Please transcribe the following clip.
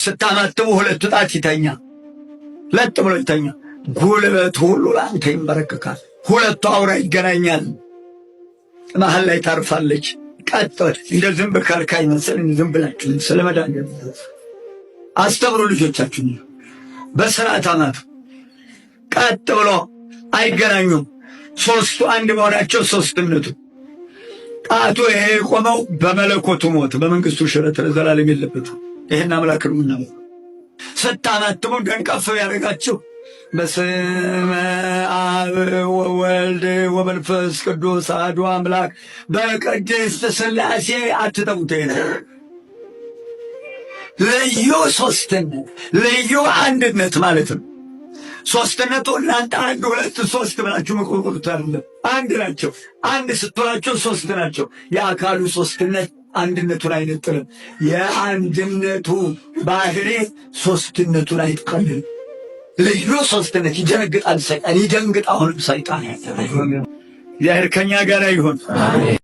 ስታማትቡ ሁለቱ ጣት ይተኛ፣ ለጥ ብሎ ይተኛ። ጉልበት ሁሉ ለአንተ ይንበረከካል። ሁለቱ አውራ ይገናኛል። መሀል ላይ ታርፋለች። ቀጥ እንደ ዝንብ ከልካይ መሰል ዝም ብላችሁ ስለመዳን አስተምሩ ልጆቻችሁን። በስርዓት አማቱ። ቀጥ ብሎ አይገናኙም። ሶስቱ አንድ መሆናቸው ሶስትነቱ። ጣቱ ይሄ የቆመው በመለኮቱ ሞት በመንግስቱ ሽረት ለዘላለም የለበትም። ይሄን አምላክ ነው ምናምን ስታማትሙ ደንቀፍ ያደርጋችሁ በስመ አብ ወወልድ ወመንፈስ ቅዱስ አሐዱ አምላክ በቅድስት ሥላሴ አትጠሙት። ልዩ ሶስትነት ልዩ አንድነት ማለት ነው። ሶስትነቱ እናንተ አንድ ሁለት ሶስት ብላችሁ መቆጠሩት አይደለም። አንድ ናቸው። አንድ ስትላቸው ሶስት ናቸው። የአካሉ ሶስትነት አንድነቱን አይነጥልም። የአንድነቱ ባህሪ ሶስትነቱን አይጥቀልም። ልዩ ሶስትነት ይደነግጣል ሰይጣን፣ ይደንግጥ አሁንም ሰይጣን። እግዚአብሔር ከኛ ጋር ይሁን።